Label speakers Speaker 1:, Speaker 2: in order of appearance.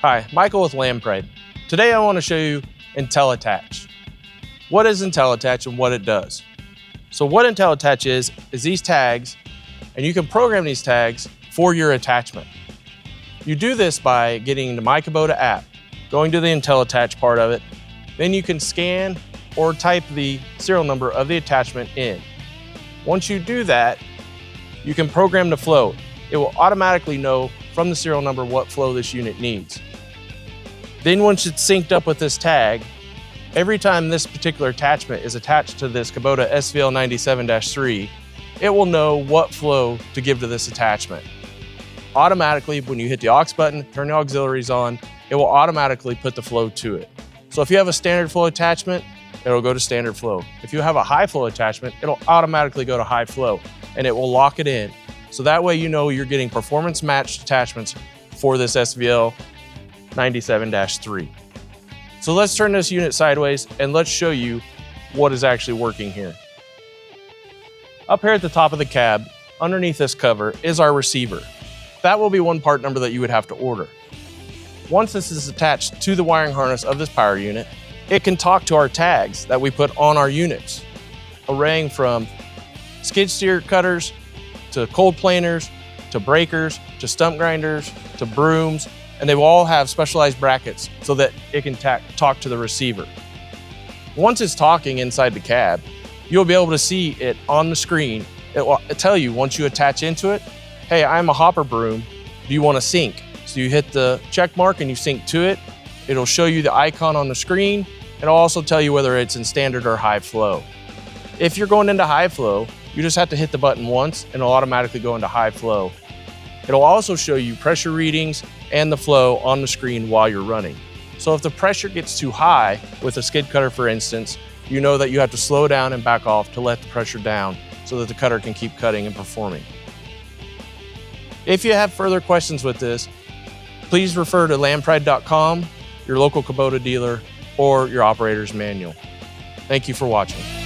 Speaker 1: Hi, Michael with Lamprey. Today I want to show you Intell-Attach. What is Intell-Attach and what it does? So what Intell-Attach is these tags, and you can program these tags for your attachment. You do this by getting the My Kubota app, going to the Intell-Attach part of it, then you can scan or type the serial number of the attachment in. Once you do that, you can program the flow. It will automatically know from the serial number what flow this unit needs. Then once it's synced up with this tag, every time this particular attachment is attached to this Kubota SVL 97-3, it will know what flow to give to this attachment. Automatically, when you hit the aux button, turn the auxiliaries on, it will automatically put the flow to it. So if you have a standard flow attachment, it'll go to standard flow. If you have a high flow attachment, it'll automatically go to high flow, and it will lock it in. So that way you know you're getting performance matched attachments for this SVL 97-3. So let's turn this unit sideways and let's show you what is actually working here. Up here at the top of the cab, underneath this cover, is our receiver. That will be one part number that you would have to order. Once this is attached to the wiring harness of this power unit, it can talk to our tags that we put on our units, arraying from skid steer cutters, to cold planers, to breakers, to stump grinders, to brooms, and they will all have specialized brackets so that it can talk to the receiver. Once it's talking inside the cab, you'll be able to see it on the screen. It will tell you once you attach into it, hey, I'm a hopper broom, do you want to sync? So you hit the check mark and you sync to it. It'll show you the icon on the screen. It'll also tell you whether it's in standard or high flow. If you're going into high flow, you just have to hit the button once and it'll automatically go into high flow. It'll also show you pressure readings and the flow on the screen while you're running. So if the pressure gets too high with a skid cutter, for instance, you know that you have to slow down and back off to let the pressure down so that the cutter can keep cutting and performing. If you have further questions with this, please refer to lampride.com, your local Kubota dealer, or your operator's manual. Thank you for watching.